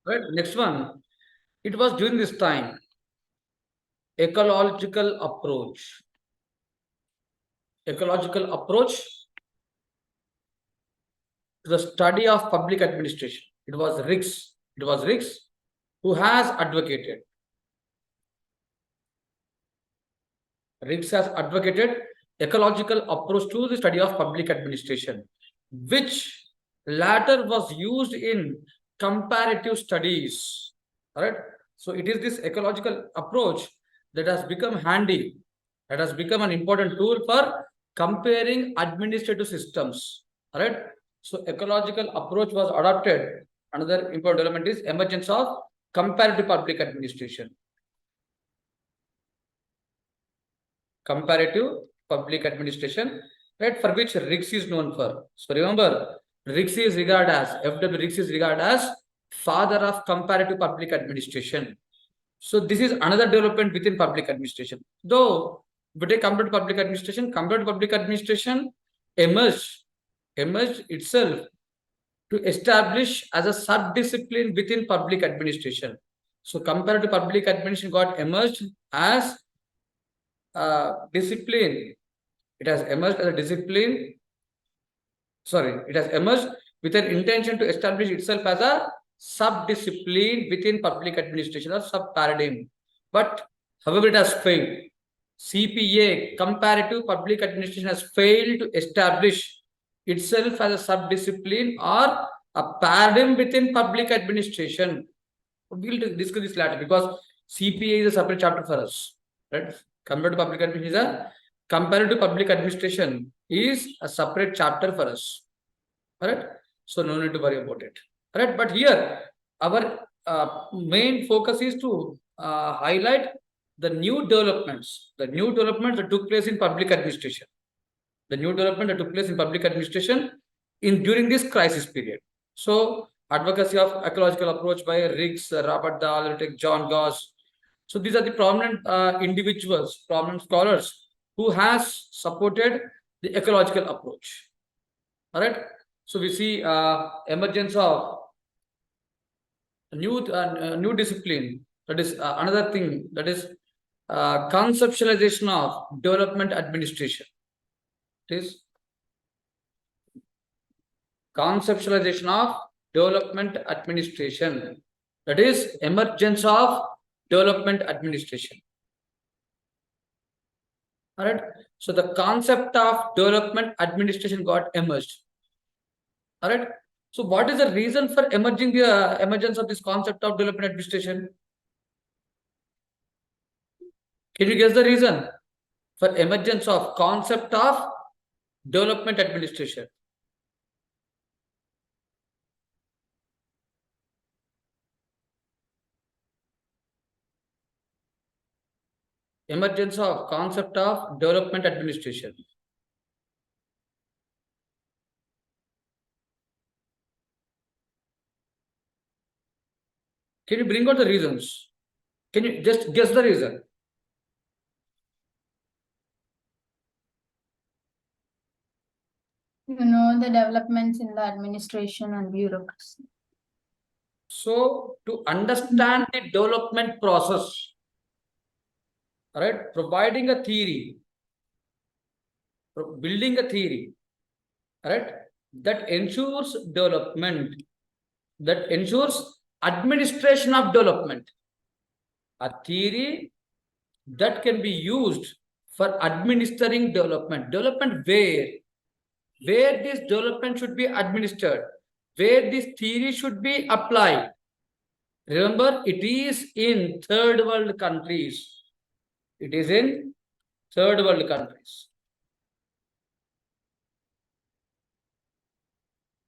Right. Next one. It was during this time. Ecological approach. Ecological approach to the study of public administration. It was Riggs. It was Riggs who has advocated. Riggs has advocated ecological approach to the study of public administration, which latter was used in comparative studies. All right. So it is this ecological approach that has become handy, that has become an important tool for comparing administrative systems. All right. So ecological approach was adopted. Another important development is emergence of comparative public administration. Comparative public administration, right, for which Riggs is known for. So remember, Riggs is regarded as, F.W. Riggs is regarded as father of comparative public administration. So this is another development within public administration. Though, but a comparative public administration emerged itself to establish as a sub-discipline within public administration. So comparative public administration got emerged as discipline. It has emerged as a discipline. Sorry, it has emerged with an intention to establish itself as a sub-discipline within public administration or sub-paradigm. But however, it has failed. CPA, comparative public administration, has failed to establish itself as a sub-discipline or a paradigm within public administration. We'll discuss this later because CPA is a separate chapter for us, right? Comparative public administration is a separate chapter for us. All right. So no need to worry about it. All right. But here our main focus is to highlight the new developments that took place in public administration. The new development that took place in public administration during this crisis period. So advocacy of ecological approach by Riggs, Robert Dahl, John Goss. So these are the prominent individuals, prominent scholars who has supported the ecological approach. All right. So we see emergence of new discipline. That is another thing. That is conceptualization of development administration. It is conceptualization of development administration. That is emergence of development administration. All right. So the concept of development administration got emerged. All right. So what is the reason for emergence of this concept of development administration? Can you guess the reason for emergence of concept of development administration? Emergence of concept of development administration. Can you bring out the reasons? Can you just guess the reason? The developments in the administration and bureaucracy. So to understand the development process, all right, providing a theory, building a theory, all right, that ensures development, that ensures administration of development. A theory that can be used for administering development. Development where this development should be administered, where this theory should be applied. Remember, it is in third world countries. It is in third world countries.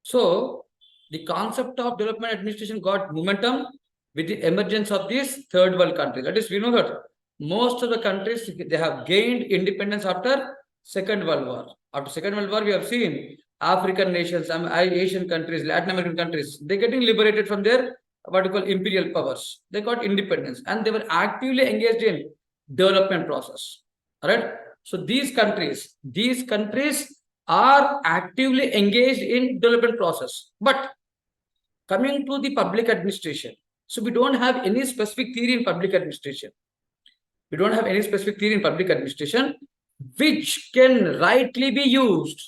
So the concept of development administration got momentum with the emergence of these third world countries. That is, we know that most of the countries, they have gained independence after Second World War. After Second World War, we have seen African nations, Asian countries, Latin American countries, they're getting liberated from their what you call imperial powers. They got independence and they were actively engaged in development process. All right. So these countries are actively engaged in development process. But Coming to the public administration. So we don't have any specific theory in public administration. We don't have any specific theory in public administration which can rightly be used,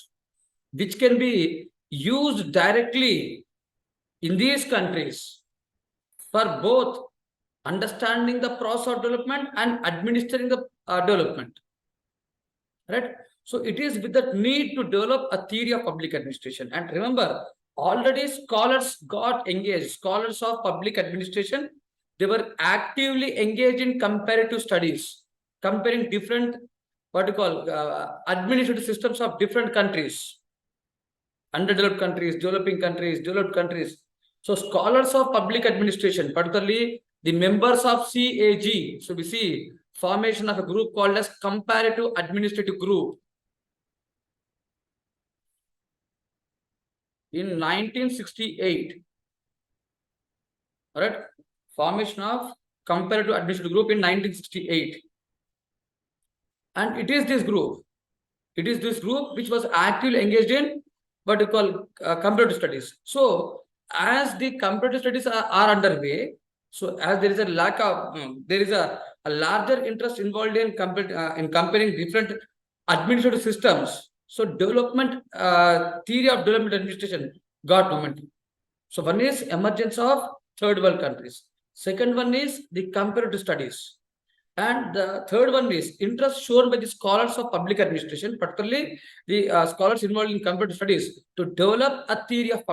which can be used directly in these countries for both understanding the process of development and administering the development. Right? So it is with the need to develop a theory of public administration. And remember, already scholars got engaged, scholars of public administration, they were actively engaged in comparative studies, comparing different, what you call, administrative systems of different countries, underdeveloped countries, developed countries. So scholars of public administration, particularly the members of CAG, so we see formation of a group called as comparative administrative group. In 1968, all right, formation of comparative administrative group in 1968. And it is this group which was actively engaged in what we call comparative studies. So as the comparative studies are underway, so as there is a lack of, there is a larger interest involved in comparing different administrative systems. So development, theory of development administration got momentum. So one is emergence of third world countries. Second one is the comparative studies. And the third one is interest shown by the scholars of public administration, particularly the scholars involved in comparative studies, to develop a theory of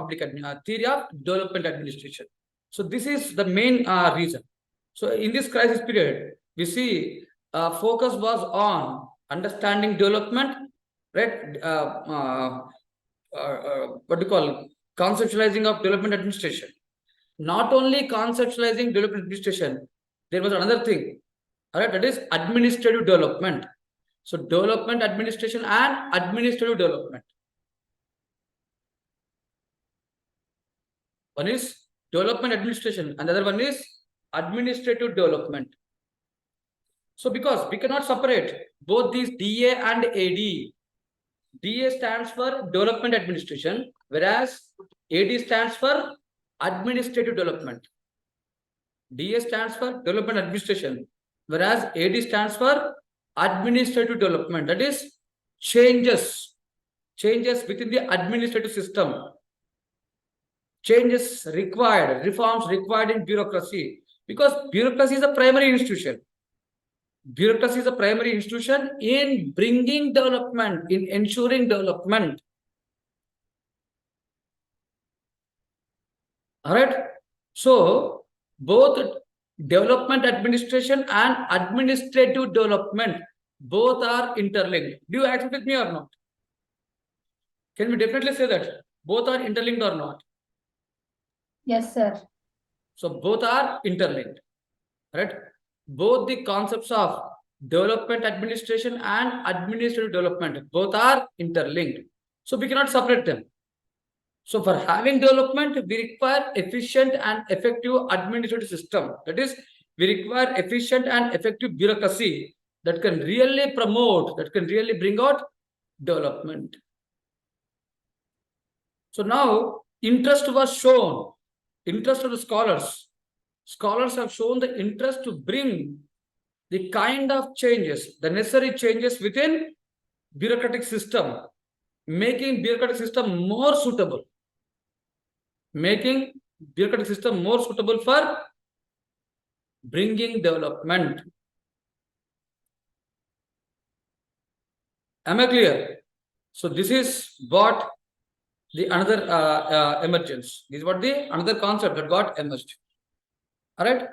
theory of development administration. So this is the main reason. So in this crisis period, we see focus was on understanding development, right? What do you call conceptualizing of development administration. Not only conceptualizing development administration, there was another thing. All right, that is administrative development. So development administration and administrative development. One is development administration and the other one is administrative development. So because we cannot separate both these DA and AD. DA stands for development administration, whereas AD stands for administrative development. DA stands for development administration, whereas AD stands for administrative development. That is changes within the administrative system, changes required, reforms required in bureaucracy, because bureaucracy is a primary institution. Bureaucracy is a primary institution in bringing development, in ensuring development. All right. So both development administration and administrative development, both are interlinked. Do you agree with me or not? Can we definitely say that both are interlinked or not? Yes, sir. So both are interlinked, right? Both the concepts of development administration and administrative development, both are interlinked. So we cannot separate them. So for having development, we require efficient and effective administrative system. That is, we require efficient and effective bureaucracy that can really promote, that can really bring out development. So now interest was shown, interest of the scholars. Scholars have shown the interest to bring the kind of changes, the necessary changes within bureaucratic system, making bureaucratic system more suitable. Making bureaucratic system more suitable for bringing development. Am I clear? So this is what the another emergence. This is what the another concept that got emerged. All right.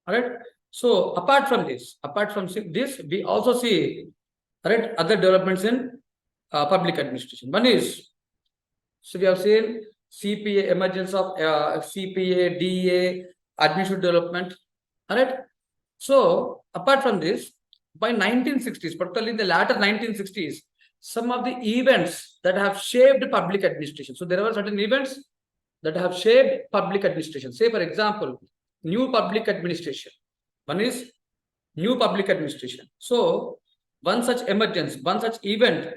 All right. So apart from this, we also see, all right, other developments in public administration. One is, so we have seen CPA, emergence of CPA, DA, administrative development. All right. So apart from this, by 1960s, particularly in the latter 1960s, some of the events that have shaped public administration. So there were certain events that have shaped public administration. Say, for example, new public administration. One is new public administration. So, one such emergence, one such event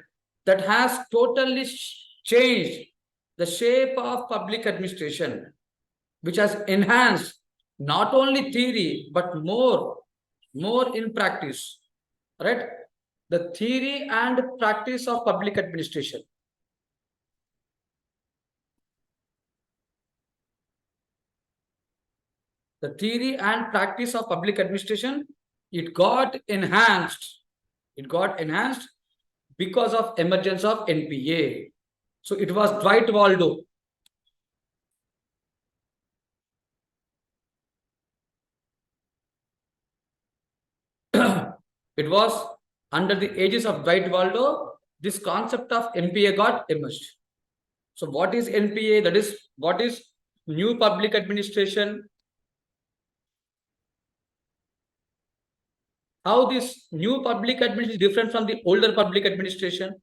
that has totally changed the shape of public administration, which has enhanced not only theory but more in practice, right? The theory and practice of public administration. The theory and practice of public administration, it got enhanced. It got enhanced because of emergence of NPA. So it was Dwight Waldo. It was under the aegis of Dwight Waldo, this concept of NPA got emerged. So what is NPA? That is, what is new public administration? How this new public administration is different from the older public administration?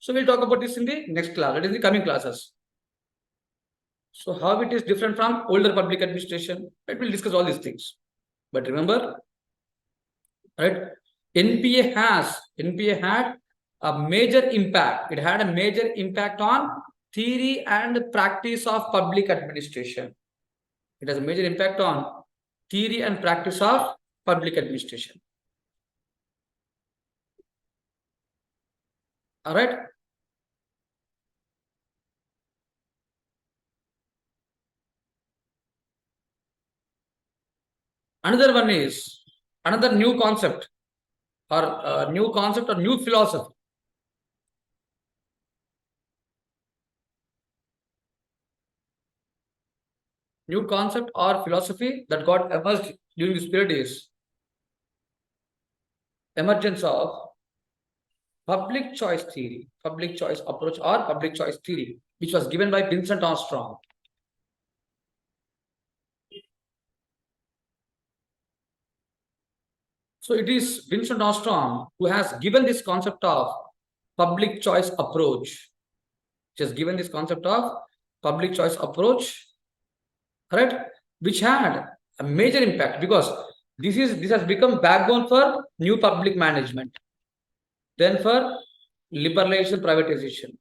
So we'll talk about this in the next class, that is the coming classes. So how it is different from older public administration? Right, we'll discuss all these things. But remember, right, NPA had a major impact. It had a major impact on theory and practice of public administration. It has a major impact on theory and practice of public administration. All right. Another one is another new concept or new philosophy. New concept or philosophy that got emerged during this period is emergence of public choice theory, public choice approach or public choice theory, which was given by Vincent Armstrong. So it is Vincent Armstrong who has given this concept of public choice approach. He has given this concept of public choice approach, right? Which had a major impact because this has become backbone for new public management. Then for liberalization, privatization.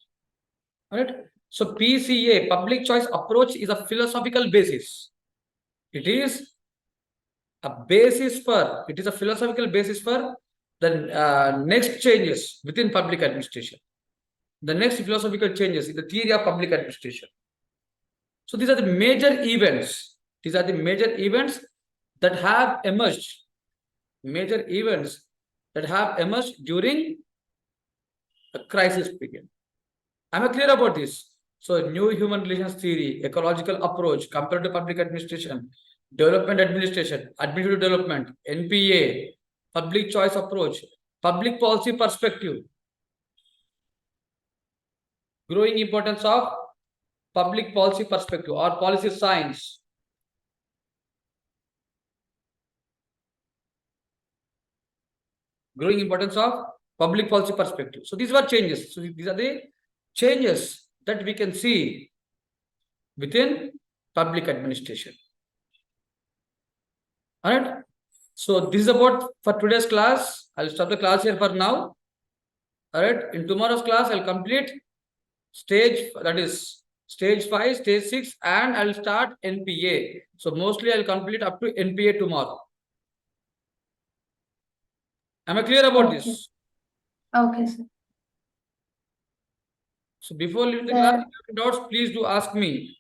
Right? So PCA, public choice approach, is a philosophical basis. It is a philosophical basis for the next changes within public administration. The next philosophical changes in the theory of public administration. So these are the major events. These are the major events that have emerged. Major events that have emerged during a crisis period. Am I clear about this? So new human relations theory, ecological approach, comparative public administration, development administration, administrative development, NPA, public choice approach, public policy perspective, growing importance of public policy perspective or policy science. Growing importance of public policy perspective. So these were changes. So these are the changes that we can see within public administration. All right. So this is about for today's class. I'll stop the class here for now. All right. In tomorrow's class, I'll complete stage, that is stage 5, stage 6, and I'll start NPA. So mostly I'll complete up to NPA tomorrow. Am I clear about this? Okay, sir. So before leaving the class, if you have doubts, please do ask me.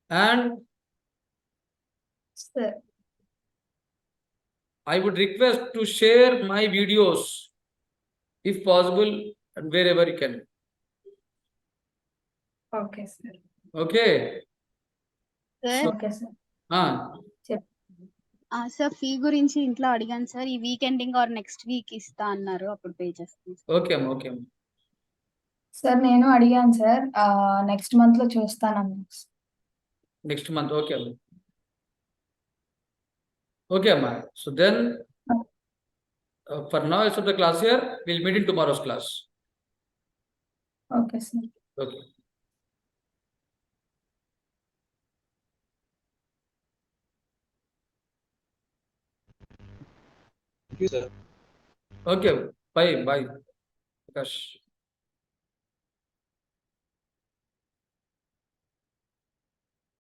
And Sir. I would request to share my videos if possible and wherever you can. Okay, sir. Okay. Sir Okay, sir. Sir fee గురించి ఇంట్లో అడిగాను sir. ఈ week ending or next week ఇస్తా అన్నారు, అప్పుడు pay చేస్తాను. Okay అమ్మా, okay అమ్మా. సార్ నేను అడిగాను సార్, నెక్స్ట్ మంత్ లో చూస్తాను. నెక్స్ట్ మంత్, ఓకే అమ్మా. ఓకే అమ్మా. So then for now I stop the class here. We'll meet in tomorrow's class. Okay, sir. Okay. you, sir. Okay, bye, Prakash.